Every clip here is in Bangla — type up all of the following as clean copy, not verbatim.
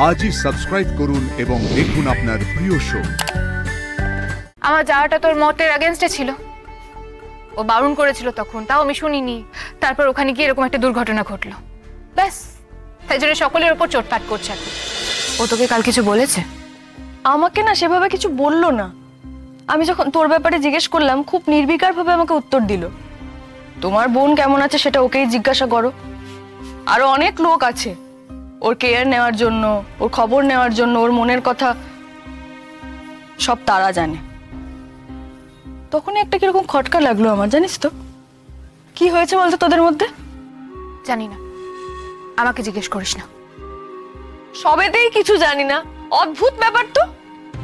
আজই সাবস্ক্রাইব করুন এবং দেখুন আপনার প্রিয় শো। আমার যাওয়াটা তোর মতের এগেইনস্টে ছিল, ও বারণ করেছিল তখন, তাও আমি শুনিনি। তারপর ওখানে গিয়ে এরকম একটা দুর্ঘটনা ঘটলো, ব্যাস তাই জন্য সকলের ওপর চোটপাট করছে। ও তোকে কাল কিছু বলেছে? আমাকে না সেভাবে কিছু বললো না। আমি যখন তোর ব্যাপারে জিজ্ঞেস করলাম খুব নির্বিকার ভাবে আমাকে উত্তর দিল, তোমার বোন কেমন আছে সেটা ওকেই জিজ্ঞাসা করো, আরো অনেক লোক আছে ওর কেয়ার নেওয়ার জন্য, ওর খবর নেওয়ার জন্য, ওর মনের কথা সব তারা জানে। তখনই একটা কিরকম খটকা লাগলো আমার, জানিস তো কি হয়েছে বলতো তোদের মধ্যে? জানি না, আমাকে জিজ্ঞেস করিস না। সবেতেই কিছু জানি না, অদ্ভুত ব্যাপার তো।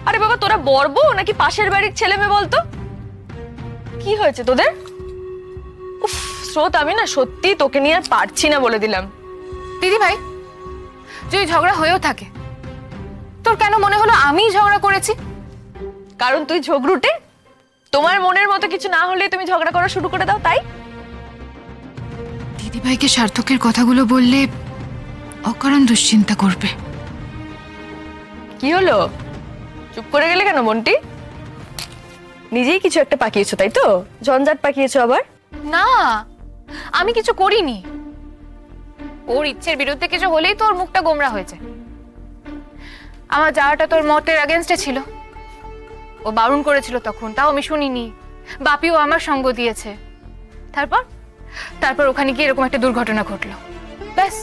আরে বাবা, তোরা বর্ব নাকি পাশের বাড়ির ছেলে মেয়ে বলতো? কি হয়েছে তোদের? উফ স্রোত, আমি না সত্যি তোকে নিয়ে আর পারছি না বলে দিলাম। দিদি ভাই, যদি ঝগড়া হয়েও থাকে, তোর কেন মনে হলো আমিই ঝগড়া করেছি? কারণ তুই ঝগড়ুটে, তোমার মনের মতো কিছু না হলে তুমি ঝগড়া করা শুরু করে দাও, তাই? দিদি ভাইকে সার্থকের কথাগুলো বললে অকারণ দুশ্চিন্তা করবে। কি হলো, চুপ করে গেলে কেন বন্টি? নিজেই কিছু একটা পাকিয়েছো তাই তো? ঝঞ্ঝাট পাকিয়েছো আবার? না, আমি কিছু করিনি। ওর ইচ্ছের বিরুদ্ধে কিছু হলেই তোর মুখটা গোমরা হয়েছে। আমার যাওয়াটা তোর মতের এগেইনস্টে ছিল, ও বারণ করেছিল তখন, তাও আমি শুনিনি। বাপিও আমার সঙ্গ দিয়েছে। তারপর ওখানে গিয়ে এরকম একটা দুর্ঘটনা ঘটলো, ব্যাস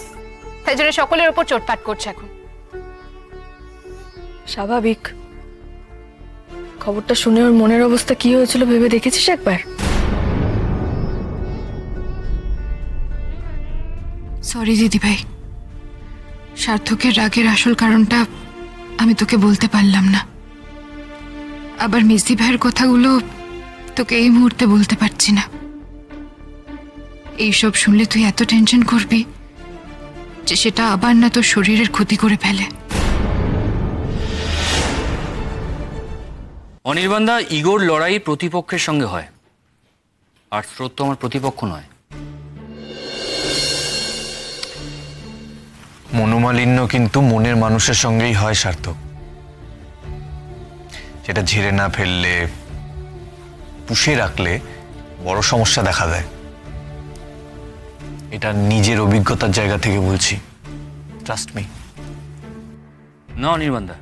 তাই জন্য সকলের ওপর চোটপাট করছে এখন। স্বাভাবিক। খবরটা শুনে ওর মনের অবস্থা কি হয়েছিল ভেবে দেখেছিস একবার? সরি দিদি ভাই, সার্থকের রাগের আসল কারণটা আমি তোকে বলতে পারলাম না। আবার মিসদি ভাইয়ের কথাগুলো তোকে এই মুহূর্তে বলতে পারছি না। এইসব শুনলে তুই এত টেনশন করবি যে সেটা আবার না তোর শরীরের ক্ষতি করে ফেলে। অনির্বাণদা, ইগোর লড়াই প্রতিপক্ষের সঙ্গে হয়, আর স্রোত তো আমার প্রতিপক্ষ নয়। মনোমালিন্য কিন্তু মনের মানুষের সঙ্গেই হয় সার্থক। সেটা ঝেড়ে না ফেললে, পুষে রাখলে বড় সমস্যা দেখা দেয়। এটা নিজের অভিজ্ঞতার জায়গা থেকে বলছি, ট্রাস্ট মি। না অনির্বাণদা,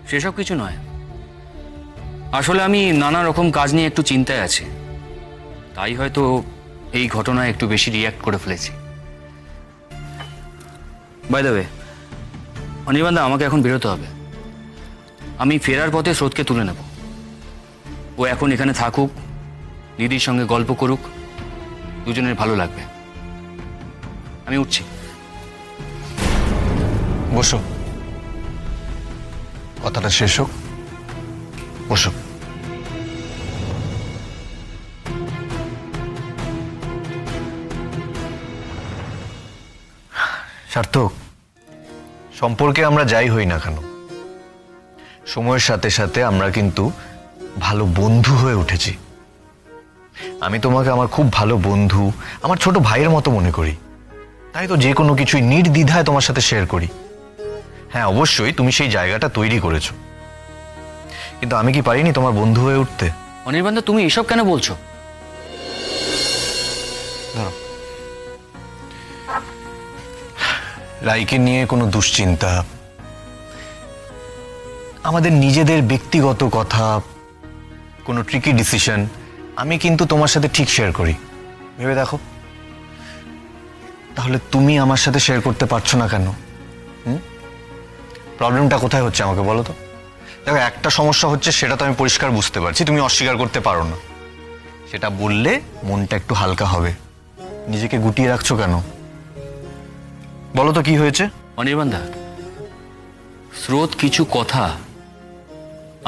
সেসব কিছু নয়। আসলে আমি নানা রকম কাজ নিয়ে একটু চিন্তায় আছি, তাই হয়তো এই ঘটনায় একটু বেশি রিয়্যাক্ট করে ফেলেছি। বাই দ্য ওয়ে অনির্বাণদা, আমাকে এখন বেরোতে হবে। আমি ফেরার পথে স্রোতকে তুলে নেব। ও এখন এখানে থাকুক, দিদির সঙ্গে গল্প করুক, দুজনের ভালো লাগবে। আমি উঠছি। বসো, কথাটা শেষ হোক। বসো। সার্থক, সম্পর্কে আমরা যাই হই না কেন, সময়ের সাথে সাথে আমরা কিন্তু ভালো বন্ধু হয়ে উঠেছি। আমি তোমাকে আমার খুব ভালো বন্ধু, আমার ছোট ভাইয়ের মতো মনে করি, তাই তো যে কোনো কিছুই নির্দ্বিধায় তোমার সাথে শেয়ার করি। হ্যাঁ অবশ্যই তুমি সেই জায়গাটা তৈরি করেছো, কিন্তু আমি কি পারিনি তোমার বন্ধু হয়ে উঠতে? অনির্বাণদা, তুমি এসব কেন বলছো? রাইকে নিয়ে কোনো দুশ্চিন্তা, আমাদের নিজেদের ব্যক্তিগত কথা, কোনো ট্রিকি ডিসিশন আমি কিন্তু তোমার সাথে ঠিক শেয়ার করি। ভেবে দেখো, তাহলে তুমি আমার সাথে শেয়ার করতে পারছো না কেন? প্রবলেমটা কোথায় হচ্ছে আমাকে বলো তো? দেখো, একটা সমস্যা হচ্ছে, সেটা তো আমি পরিষ্কার বুঝতে পারছি, তুমি অস্বীকার করতে পারো না। সেটা বললে মনটা একটু হালকা হবে। নিজেকে গুটিয়ে রাখছো কেন? বলো তো কি হয়েছে? অনির্বাণদা, স্রোত কিছু কথা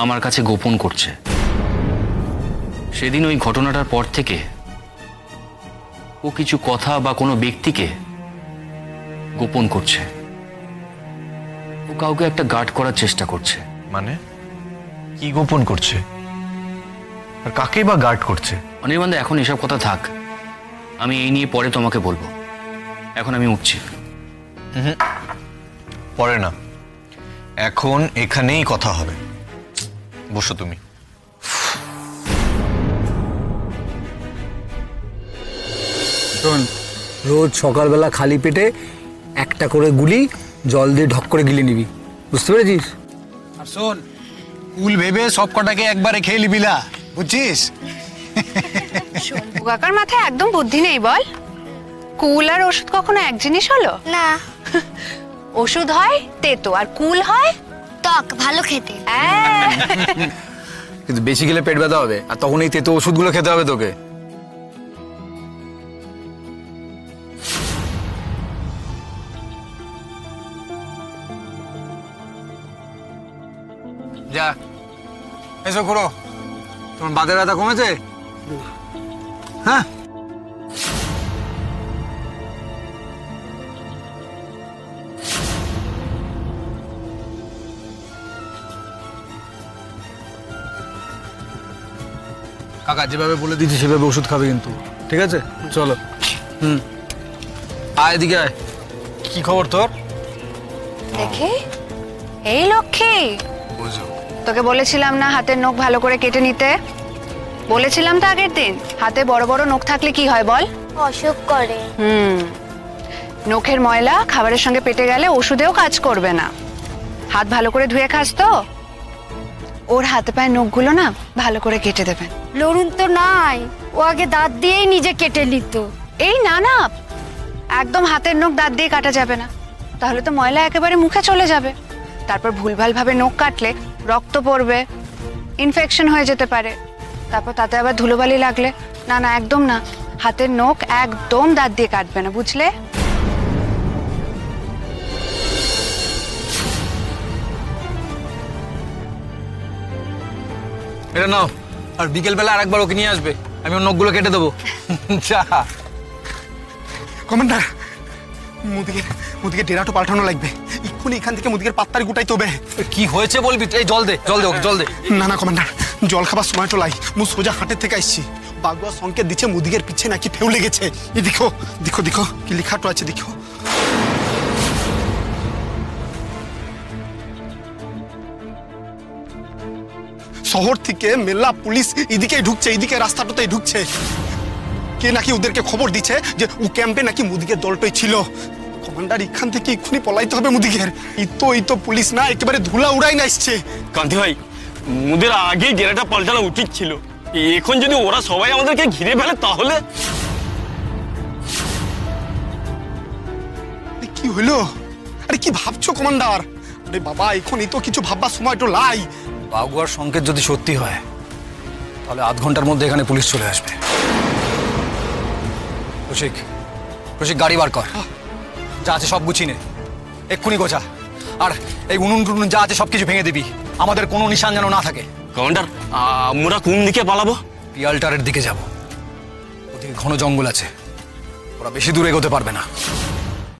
আমার কাছে গোপন করছে। সেদিন ওই ঘটনাটার পর থেকে ও কিছু কথা বা কোনো ব্যক্তিকে গোপন করছে। ও কাউকে একটা গার্ড করার চেষ্টা করছে। মানে কি গোপন করছে, আর কাকে বা গার্ড করছে? অনির্বাণদা, এখন এসব কথা থাক, আমি এই নিয়ে পরে তোমাকে বলবো। এখন আমি উঠছি। পরে না, এখন এখানেই কথা হবে। বসো তুমি। শোন, রোজ সকালবেলা খালি পেটে একটা করে গুলি জল দিয়ে ঢক করে গিলে নিবি, বুঝতে পেরেছিস? আর শোন, কুল ভেবে সব কটাকে একবারে খেয়ে নিবিলা, বুঝছিস? শম্ভু কাকার মাথায় একদম বুদ্ধি নেই বল। কুল আর ওষুধ কখনো এক জিনিস হলো না, ওষুধ হয় তেতো আর কুল হয় টক, ভালো খেতে। কিন্তু বেশি গেলে পেট ব্যথা হবে, আর তখন এই তেতো ওষুধগুলো খেতে হবে তোকে। যা, এসো করো। তোমার বাতের ব্যথা কমেছে? হ্যাঁ, কাকা যেভাবে বলে দিচ্ছি সেভাবে ওষুধ খাবে কিন্তু, ঠিক আছে? চলো। আয় এদিকে আয়। কি খবর তোর? দেখি, এই লক্ষ্মী, বুঝো, তোকে বলেছিলাম না হাতের নখ ভালো করে কেটে নিতে? বলেছিলাম তো আগের দিন, হাতে বড় বড় নখ থাকলে কি হয় বল? অসুখ করে। নখের ময়লা খাবারের সঙ্গে পেটে গেলে ওষুধেও কাজ করবে না। হাত ভালো করে ধুয়ে খাস তো? ওর হাতে পায়ে নখগুলো না ভালো করে কেটে দেবেন। লরুন তো নাই, ও আগে দাঁত দিয়েই নিজে কেটে নিত। এই না না, একদম হাতের নখ দাঁত দিয়ে কাটা যাবে না, তাহলে তো ময়লা একেবারে মুখে চলে যাবে। তারপর ভুলভাল ভাবে নখ কাটলে রক্ত পড়বে, ইনফেকশন হয়ে যেতে পারে, তারপর তাতে আবার ধুলোবালি লাগলে। না না, একদম না, হাতের নখ একদম দাঁত দিয়ে কাটবে না, বুঝলে? এটা নাও, আর বিকেলবেলা আর একবার ওকে নিয়ে আসবে, আমি ওর নখগুলো কেটে দেবো। যা। কমান্ডার, মুদিকে ডেরাটো পাল্টানো লাগবে এক্ষুনি। এখান থেকে মুদিকের পাত্তারি গুটাইতে হবে। কি হয়েছে বলবি? এই জল দে, জল দে ওকে, জল দে। না না কমান্ডার, জল খাবার সময় তো লাই, মু সোজা হাটের থেকে আসছি। বাগুয়া সংকেত দিচ্ছে মুদিকের পিছে নাকি ঠেউ লেগেছে। এই দেখো দেখো দেখো কি লেখাটো আছে, দেখো। শহর থেকে মেলা পুলিশ এদিকে ঢুকছে, এইদিকে রাস্তাটাতেই ঢুকছে। কে নাকি ওদেরকে খবর দিচ্ছে যে ও ক্যাম্পে নাকি মুদিকের দলটাই ছিল। কমান্ডার, এখান থেকে এক্ষুনি পলাইতে হবে মুদিকের। এই তো পুলিশ না, একেবারে ধুলা উড়াই না আসছে। কান্তি ভাই, মুদের আগেই ডেরাটা পাল্টানো উচিত ছিল। এখন যদি ওরা সবাই আমাদেরকে ঘিরে ফেলে তাহলে? কি হলো? আরে কি ভাবছো কমান্ডার? আরে বাবা, এখন এই তো কিছু ভাববার সময় তো লাই। বাগুয়ার সংকেত যদি সত্যি হয় তাহলে আধ ঘন্টার মধ্যে এখানে পুলিশ চলে আসবে। রসিক, গাড়ি বার কর, যা আছে সব গুছিয়ে নে, এক্ষুনি গোছা। আর এই উনুন টুনুন যা আছে সবকিছু ভেঙে দিবি, আমাদের কোনো নিশান যেন না থাকে। কমান্ডার, আমরা কোন দিকে পালাবো? পিয়ালটারের দিকে যাব, ওদিকে ঘন জঙ্গল আছে, ওরা বেশি দূরে এগোতে পারবে না।